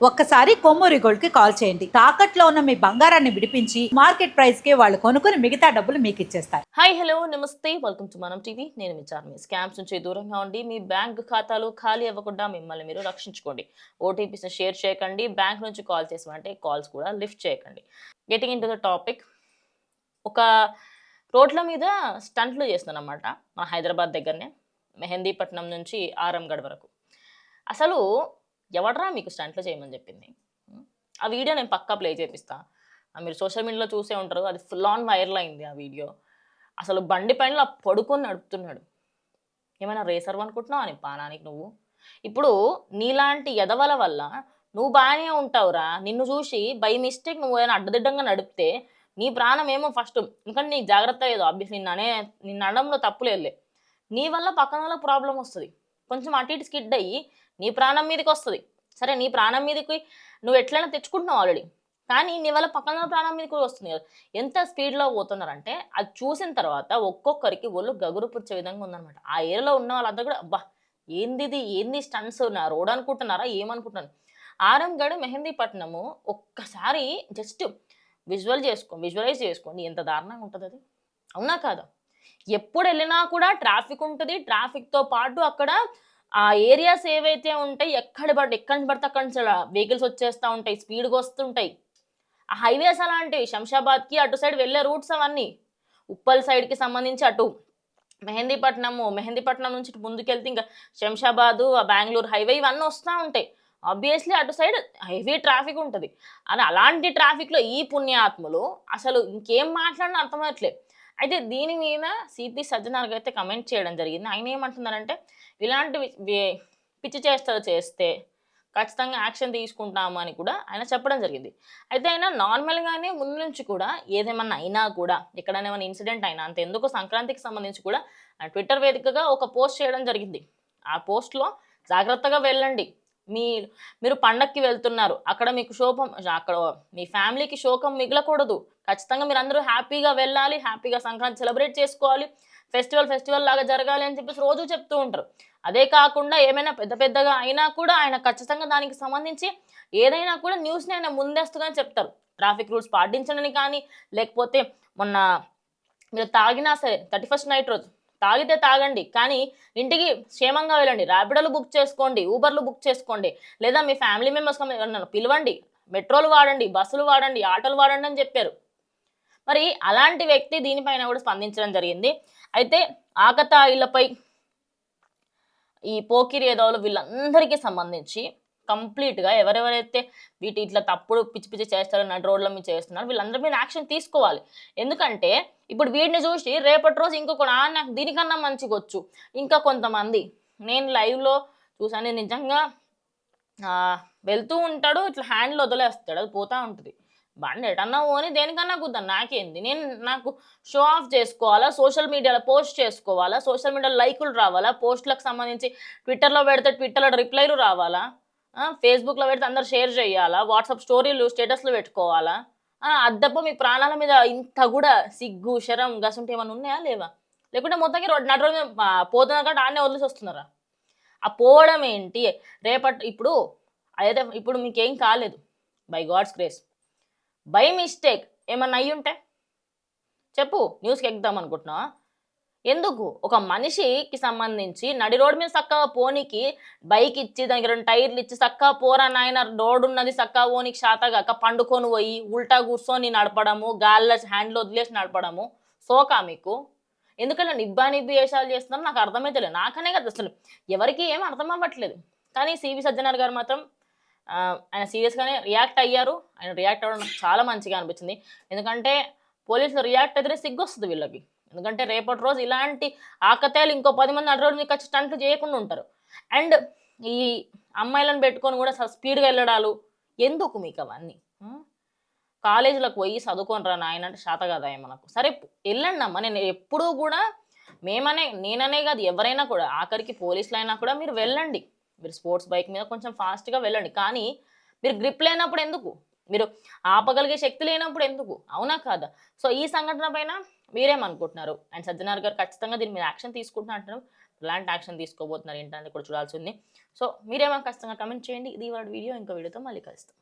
ఒక్కసారి కొమ్మూరి గోల్డ్ కి కాల్ చేయండి. తాకట్లో ఉన్న మీ బంగారాన్ని విడిపించి మార్కెట్ ప్రైస్ కి వాళ్ళు కొనుక్కుని మిగతా డబ్బులు మీకు ఇచ్చేస్తారు. హాయ్ హలో నమస్తే వెల్కమ్ టు మనం టీవీ. నేను మీ చార్మి. స్కామ్స్ నుంచి దూరంగా ఉండి మీ బ్యాంక్ ఖాతాలు ఖాళీ అవ్వకుండా మిమ్మల్ని మీరు రక్షించుకోండి. ఓటీపీస్ షేర్ చేయకండి. బ్యాంక్ నుంచి కాల్ చేసామంటే కాల్స్ కూడా లిఫ్ట్ చేయకండి. Getting in to the topic, ఒక రోడ్ల మీద స్టంట్లు చేస్తున్నానమాట మా హైదరాబాద్ దగ్గరనే, మెహందీపట్నం నుంచి ఆరంగఢ్ వరకు. అసలు ఎవడరా మీకు స్టంట్లు చేయమని చెప్పింది? ఆ వీడియో నేను పక్కా ప్లే చేపిస్తా. మీరు సోషల్ మీడియాలో చూసే ఉంటారు, అది ఫుల్ ఆన్ వైరల్ అయింది ఆ వీడియో. అసలు బండి పైన పడుకొని నడుపుతున్నాడు. ఏమైనా రేసర్ అనుకుంటున్నావు అని పానానికి నువ్వు? ఇప్పుడు నీలాంటి ఎదవల వల్ల నువ్వు బాగానే ఉంటావురా. నిన్ను చూసి బై మిస్టేక్ నువ్వు ఏమైనా అడ్డదిడ్డంగా నడిపితే నీ ప్రాణం ఏమో ఫస్ట్, ఎందుకంటే నీకు జాగ్రత్త లేదు. ఆబ్వియస్లీ నిన్న అనడంలో తప్పు లేదులే. నీ వల్ల పక్కన వాళ్ళకి ప్రాబ్లం వస్తుంది. కొంచెం అటు ఇటు స్కిడ్ అయ్యి నీ ప్రాణం మీదకి వస్తుంది. సరే, నీ ప్రాణం మీదకి నువ్వు ఎట్లయినా తెచ్చుకుంటున్నావు ఆల్రెడీ, కానీ నీ వల్ల పక్కన ప్రాణం మీదకి కూడా వస్తుంది కదా. ఎంత స్పీడ్లో పోతున్నారంటే అది చూసిన తర్వాత ఒక్కొక్కరికి ఒళ్ళు గగురు పుచ్చే విధంగా ఉందన్నమాట. ఆ ఏరియాలో ఉన్న వాళ్ళందరూ కూడా అబ్బా ఏంది స్టన్స్ నా రోడ్ అనుకుంటున్నారా ఏమనుకుంటున్నారు. ఆరంగఢ్ మెహందీపట్నము ఒక్కసారి జస్ట్ విజువలైజ్ చేసుకోండి, ఎంత దారుణంగా ఉంటుంది అది. అవునా కాదా? ఎప్పుడు వెళ్ళినా కూడా ట్రాఫిక్ ఉంటుంది. ట్రాఫిక్తో పాటు అక్కడ ఆ ఏరియాస్ ఏవైతే ఉంటాయి, ఎక్కడి నుంచి పడితే అక్కడి నుంచి వెహికల్స్ వచ్చేస్తూ ఉంటాయి, స్పీడ్గా వస్తుంటాయి. ఆ హైవేస్ అలాంటివి, శంషాబాద్కి అటు సైడ్ వెళ్ళే రూట్స్ అవన్నీ. ఉప్పల్ సైడ్కి సంబంధించి అటు మెహందీపట్నం నుంచి ముందుకెళ్తే ఇంకా శంషాబాదు, బెంగళూరు హైవే ఇవన్నీ వస్తూ ఉంటాయి. ఆబ్వియస్లీ అటు సైడ్ హెవీ ట్రాఫిక్ ఉంటుంది. అని అలాంటి ట్రాఫిక్లో ఈ పుణ్యాత్ములు అసలు ఇంకేం మాట్లాడినా అర్థమవట్లేదు. అయితే దీని మీద సిపి సజ్జనార్ అయితే కమెంట్ చేయడం జరిగింది. ఆయన ఏమంటున్నారంటే, ఇలాంటి పిచ్చి చేష్టలు చేస్తే ఖచ్చితంగా యాక్షన్ తీసుకుంటాము అని కూడా ఆయన చెప్పడం జరిగింది. అయితే ఆయన నార్మల్గానే ముందు నుంచి కూడా ఏదేమన్నా అయినా కూడా, ఎక్కడైనా ఏమైనా ఇన్సిడెంట్ అయినా, అంతెందుకు సంక్రాంతికి సంబంధించి కూడా ట్విట్టర్ వేదికగా ఒక పోస్ట్ చేయడం జరిగింది. ఆ పోస్ట్లో జాగ్రత్తగా వెళ్ళండి, మీరు పండక్కి వెళ్తున్నారు, అక్కడ మీకు అక్కడ మీ ఫ్యామిలీకి శోకం మిగలకూడదు. ఖచ్చితంగా మీరు అందరూ హ్యాపీగా వెళ్ళాలి, హ్యాపీగా సంక్రాంతి సెలబ్రేట్ చేసుకోవాలి, ఫెస్టివల్ లాగా జరగాలి అని చెప్పేసి రోజు చెప్తూ ఉంటారు. అదే కాకుండా ఏమైనా పెద్దగా అయినా కూడా ఆయన ఖచ్చితంగా దానికి సంబంధించి ఏదైనా కూడా న్యూస్ని ఆయన ముందస్తుగానే చెప్తారు. ట్రాఫిక్ రూల్స్ పాటించడని కానీ, లేకపోతే మొన్న మీరు తాగినా సరే 31st నైట్ రోజు తాగితే తాగండి, కానీ ఇంటికి క్షేమంగా వెళ్ళండి, ర్యాపిడోలు బుక్ చేసుకోండి, ఊబర్లు బుక్ చేసుకోండి, లేదా మీ ఫ్యామిలీ మెంబర్స్ పిలవండి, మెట్రోలు వాడండి, బస్సులు వాడండి, ఆటోలు వాడండి అని చెప్పారు. మరి అలాంటి వ్యక్తి దీనిపైన కూడా స్పందించడం జరిగింది. అయితే ఆకతాయిలపై, ఈ పోకిరి ఏదోలు వీళ్ళందరికీ సంబంధించి కంప్లీట్గా ఎవరెవరైతే ఇట్లా తప్పుడు పిచ్చి చేస్తారో నడు రోడ్ల మీద చేస్తున్నారు వీళ్ళందరి మీద యాక్షన్ తీసుకోవాలి. ఎందుకంటే ఇప్పుడు వీడిని చూసి రేపటి రోజు ఇంకొకటి నాకు దీనికన్నా మంచిగా వచ్చు ఇంకా కొంతమంది. నేను లైవ్లో చూసాను, నిజంగా వెళ్తూ ఉంటాడు, ఇట్లా హ్యాండ్లో వదిలేస్తాడు, అది పోతూ ఉంటుంది. బండి ఎటన్నా పోని దేనికన్నా కుద్దాను, నాకేంది, నాకు షో ఆఫ్ చేసుకోవాలా, సోషల్ మీడియాలో పోస్ట్ చేసుకోవాలా, సోషల్ మీడియాలో లైకులు రావాలా, పోస్టులకు సంబంధించి ట్విట్టర్లో పెడితే ట్విట్టర్లో రిప్లైలు రావాలా, ఫేస్బుక్లో పెడితే అందరు షేర్ చేయాలా, వాట్సాప్ స్టోరీలు స్టేటస్లు పెట్టుకోవాలా. అద్దప్ప మీ ప్రాణాల మీద ఇంత కూడా సిగ్గు శరం గసుంటే ఏమైనా ఉన్నాయా లేవా? లేకుంటే మొత్తానికి నడు రోజు పోతున్నా కాబట్టి ఆడనే వదిలేసి వస్తున్నారా? ఆ పోవడం ఏంటి? ఇప్పుడు అదైతే ఇప్పుడు మీకేం కాలేదు, by God's grace. By mistake ఏమన్నా అయ్యి ఉంటే చెప్పు, న్యూస్కి ఎక్కుదాం అనుకుంటున్నావా? ఎందుకు ఒక మనిషికి సంబంధించి నడి రోడ్డు మీద చక్కగా పోనీకి బైక్ ఇచ్చి దానికి 2 టైర్లు ఇచ్చి చక్కగా పోరా నాయన, రోడ్డు ఉన్నది చక్కగా పోనీకి శాతగాక పండుకొని పోయి ఉల్టా కూర్చొని నడపడము, గాల్లో హ్యాండ్లో వదిలేసి నడపడము సోకా మీకు? ఎందుకంటే నిబ్బి వేషాలు చేస్తున్నారు, నాకు అర్థమైతే లేదు. నాకనే కదా అసలు ఎవరికి ఏం అర్థం అవ్వట్లేదు. కానీ సివి సజ్జనార్ గారు మాత్రం ఆయన సీరియస్గానే రియాక్ట్ అయ్యారు. ఆయన రియాక్ట్ అవ్వడం నాకు చాలా మంచిగా అనిపించింది. ఎందుకంటే పోలీసులు రియాక్ట్ అయితే సిగ్గొస్తుంది వీళ్ళకి. ఎందుకంటే రేపటి రోజు ఇలాంటి ఆకతాయిలు ఇంకో 10 మంది అటు రోజు మీకు వచ్చి స్టంట్లు చేయకుండా ఉంటారు. అండ్ ఈ అమ్మాయిలను పెట్టుకొని కూడా స్పీడ్గా వెళ్ళడాలు ఎందుకు మీకు అవన్నీ? కాలేజీలకు పోయి చదువుకొని రా నాయన అంటే శాత కదా మనకు. సరే వెళ్ళండి అమ్మ, నేను ఎప్పుడూ కూడా నేననే కాదు ఎవరైనా కూడా, ఆఖరికి పోలీసులు అయినా కూడా మీరు వెళ్ళండి, మీరు స్పోర్ట్స్ బైక్ మీద కొంచెం ఫాస్ట్గా వెళ్ళండి. కానీ మీరు గ్రిప్ లేనప్పుడు ఎందుకు? మీరు ఆపగలిగే శక్తి లేనప్పుడు ఎందుకు, అవునా కాదా? సో ఈ సంఘటన పైన మీరేమనుకుంటున్నారు? అండ్ సజ్జనార్ గారు ఖచ్చితంగా దీని మీద యాక్షన్ తీసుకుంటున్నా అంటున్నారు. ఎలాంటి యాక్షన్ తీసుకోబోతున్నారు ఏంటనేది కూడా చూడాల్సి ఉంది. సో మీరేమో ఖచ్చితంగా కమెంట్ చేయండి. ఇది వాడి వీడియో, ఇంకో వీడియోతో మళ్ళీ కలుస్తాం.